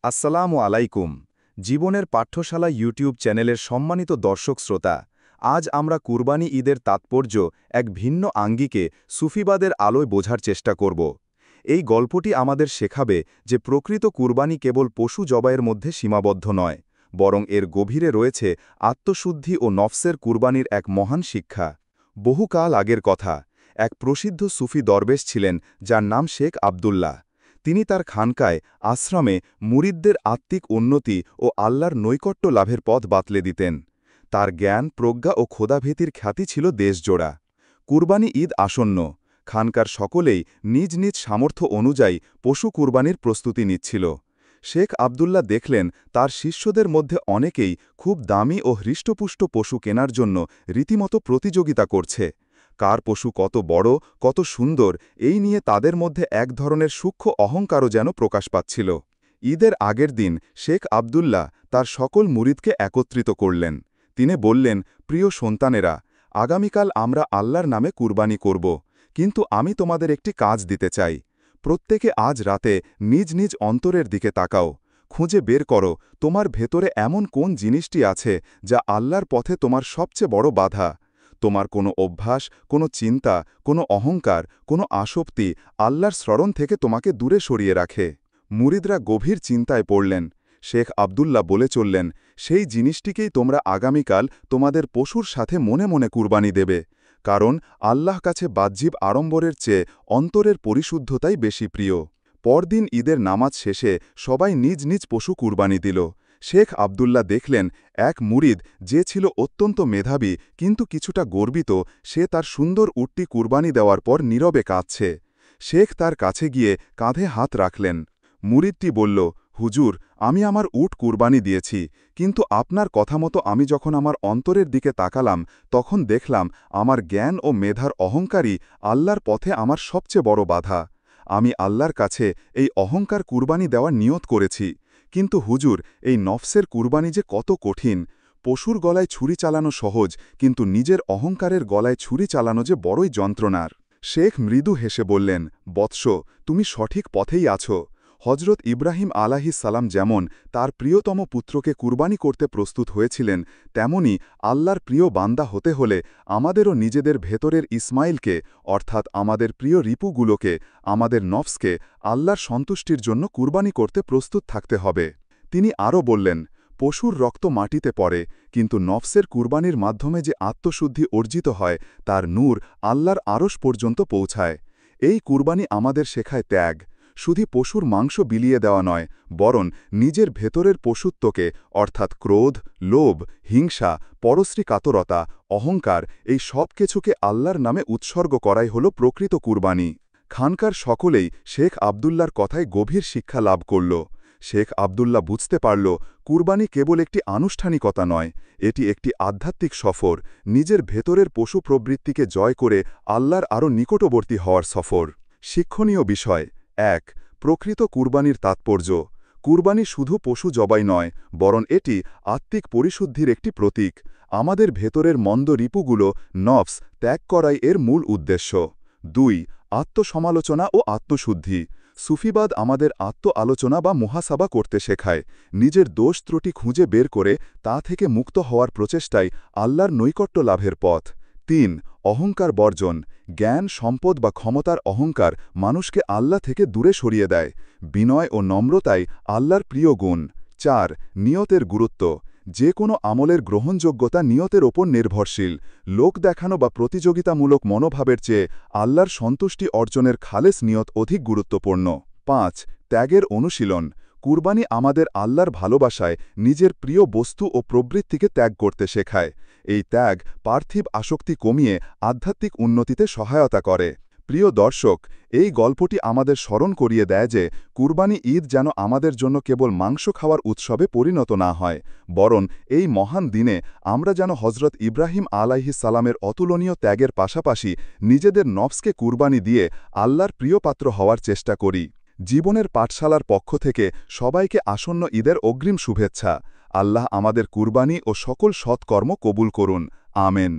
আসসালামু আলাইকুম। জীবনের পাঠ্যশালা ইউটিউব চ্যানেলের সম্মানিত দর্শক শ্রোতা, আজ আমরা কুরবানি ঈদের তাৎপর্য এক ভিন্ন আঙ্গিকে সুফিবাদের আলোয় বোঝার চেষ্টা করব। এই গল্পটি আমাদের শেখাবে যে প্রকৃত কুরবানি কেবল পশু জবাইয়ের মধ্যে সীমাবদ্ধ নয়, বরং এর গভীরে রয়েছে আত্মশুদ্ধি ও নফসের কুরবানির এক মহান শিক্ষা। বহুকাল আগের কথা, এক প্রসিদ্ধ সুফি দরবেশ ছিলেন যার নাম শেখ আবদুল্লাহ। তিনি তার খানকায় আশ্রমে মুরিদদের আত্মিক উন্নতি ও আল্লাহর নৈকট্য লাভের পথ বাতলে দিতেন। তার জ্ঞান, প্রজ্ঞা ও খোদাভীতির খ্যাতি ছিল দেশজোড়া। কুরবানি ঈদ আসন্ন, খানকার সকলেই নিজ নিজ সামর্থ্য অনুযায়ী পশু কুরবানির প্রস্তুতি নিচ্ছিল। শেখ আবদুল্লাহ দেখলেন তার শিষ্যদের মধ্যে অনেকেই খুব দামি ও হৃষ্টপুষ্ট পশু কেনার জন্য রীতিমতো প্রতিযোগিতা করছে। কার পশু কত বড়, কত সুন্দর, এই নিয়ে তাদের মধ্যে এক ধরনের সূক্ষ্ম অহংকারও যেন প্রকাশ পাচ্ছিল। ঈদের আগের দিন শেখ আবদুল্লাহ তার সকল মুরিদকে একত্রিত করলেন। তিনি বললেন, প্রিয় সন্তানেরা, আগামীকাল আমরা আল্লাহর নামে কুরবানি করব, কিন্তু আমি তোমাদের একটি কাজ দিতে চাই। প্রত্যেকে আজ রাতে নিজ নিজ অন্তরের দিকে তাকাও, খুঁজে বের করো তোমার ভেতরে এমন কোন জিনিসটি আছে যা আল্লাহর পথে তোমার সবচেয়ে বড় বাধা। তোমার কোনো অভ্যাস, কোনো চিন্তা, কোনো অহংকার, কোনো আসক্তি আল্লাহর স্মরণ থেকে তোমাকে দূরে সরিয়ে রাখে। মুরিদরা গভীর চিন্তায় পড়লেন। শেখ আবদুল্লাহ বলে চললেন, সেই জিনিসটিকেই তোমরা আগামীকাল তোমাদের পশুর সাথে মনে মনে কুরবানি দেবে, কারণ আল্লাহ কাছে বাহ্যিক আড়ম্বরের চেয়ে অন্তরের পরিশুদ্ধতাই বেশি প্রিয়। পরদিন ঈদের নামাজ শেষে সবাই নিজ নিজ পশু কুরবানি দিল। শেখ আবদুল্লাহ দেখলেন এক মুরিদ, যে ছিল অত্যন্ত মেধাবী কিন্তু কিছুটা গর্বিত, সে তার সুন্দর উটটি কুরবানি দেওয়ার পর নীরবে কাঁদছে। শেখ তার কাছে গিয়ে কাঁধে হাত রাখলেন। মুরিদটি বলল, হুজুর, আমি আমার উট কুরবানি দিয়েছি, কিন্তু আপনার কথা মতো আমি যখন আমার অন্তরের দিকে তাকালাম, তখন দেখলাম আমার জ্ঞান ও মেধার অহংকারই আল্লাহর পথে আমার সবচেয়ে বড় বাধা। আমি আল্লাহর কাছে এই অহংকার কুরবানি দেওয়ার নিয়ত করেছি, কিন্তু হুজুর, এই নফসের কুরবানি যে কত কঠিন। পশুর গলায় ছুরি চালানো সহজ, কিন্তু নিজের অহংকারের গলায় ছুরি চালানো যে বড়ই যন্ত্রণার। শেখ মৃদু হেসে বললেন, বৎস, তুমি সঠিক পথেই আছো। হজরত ইব্রাহিম আলাহিসাল্লাম যেমন তার প্রিয়তম পুত্রকে কুরবানি করতে প্রস্তুত হয়েছিলেন, তেমনি আল্লাহর প্রিয় বান্দা হতে হলে আমাদেরও নিজেদের ভেতরের ইসমাইলকে, অর্থাৎ আমাদের প্রিয় রিপুগুলোকে, আমাদের নফসকে আল্লাহর সন্তুষ্টির জন্য কুরবানি করতে প্রস্তুত থাকতে হবে। তিনি আরও বললেন, পশুর রক্ত মাটিতে পড়ে, কিন্তু নফসের কুরবানির মাধ্যমে যে আত্মশুদ্ধি অর্জিত হয় তার নূর আল্লাহর আরশ পর্যন্ত পৌঁছায়। এই কুরবানি আমাদের শেখায় ত্যাগ, শুধু পশুর মাংস বিলিয়ে দেওয়া নয়, বরং নিজের ভেতরের পশুত্বকে, অর্থাৎ ক্রোধ, লোভ, হিংসা, পরশ্রী কাতরতা, অহংকার, এই সব কিছুকে আল্লাহর নামে উৎসর্গ করাই হল প্রকৃত কুরবানি। খানকার সকলেই শেখ আবদুল্লার কথায় গভীর শিক্ষা লাভ করল। শেখ আবদুল্লাহ বুঝতে পারল, কুরবানি কেবল একটি আনুষ্ঠানিকতা নয়, এটি একটি আধ্যাত্মিক সফর, নিজের ভেতরের পশু প্রবৃত্তিকে জয় করে আল্লাহর আরও নিকটবর্তী হওয়ার সফর। শিক্ষণীয় বিষয় ১. প্রকৃত কুরবানির তাৎপর্য। কুরবানি শুধু পশু জবাই নয়, বরং এটি আত্মিক পরিশুদ্ধির একটি প্রতীক। আমাদের ভেতরের মন্দ রিপুগুলো, নফস, ত্যাগ করাই এর মূল উদ্দেশ্য। ২. আত্মসমালোচনা ও আত্মশুদ্ধি। সুফিবাদ আমাদের আত্ম-আলোচনা বা মুহাসাবা করতে শেখায়। নিজের দোষ ত্রুটি খুঁজে বের করে তা থেকে মুক্ত হওয়ার প্রচেষ্টাই আল্লাহর নৈকট্য লাভের পথ। ৩. অহংকার বর্জন। জ্ঞান, সম্পদ বা ক্ষমতার অহংকার মানুষকে আল্লাহ থেকে দূরে সরিয়ে দেয়। বিনয় ও নম্রতাই আল্লাহর প্রিয় গুণ। ৪. নিয়তের গুরুত্ব। যে কোনো আমলের গ্রহণযোগ্যতা নিয়তের ওপর নির্ভরশীল। লোক দেখানো বা প্রতিযোগিতামূলক মনোভাবের চেয়ে আল্লাহর সন্তুষ্টি অর্জনের খালেস নিয়ত অধিক গুরুত্বপূর্ণ। ৫. ত্যাগের অনুশীলন। কুরবানি আমাদের আল্লাহর ভালোবাসায় নিজের প্রিয় বস্তু ও প্রবৃত্তিকে ত্যাগ করতে শেখায়। এই ত্যাগ পার্থিব আসক্তি কমিয়ে আধ্যাত্মিক উন্নতিতে সহায়তা করে। প্রিয় দর্শক, এই গল্পটি আমাদের স্মরণ করিয়ে দেয় যে কুরবানি ঈদ যেন আমাদের জন্য কেবল মাংস খাওয়ার উৎসবে পরিণত না হয়, বরং এই মহান দিনে আমরা যেন হজরত ইব্রাহিম আলাইহিসসালামের অতুলনীয় ত্যাগের পাশাপাশি নিজেদের নফসকে কুরবানি দিয়ে আল্লাহর প্রিয়পাত্র হওয়ার চেষ্টা করি। জীবনের পাঠশালার পক্ষ থেকে সবাইকে আসন্ন ঈদের অগ্রিম শুভেচ্ছা। আল্লাহ আমাদের কুরবানি ও সকল সৎকর্ম কবুল করুন। আমেন।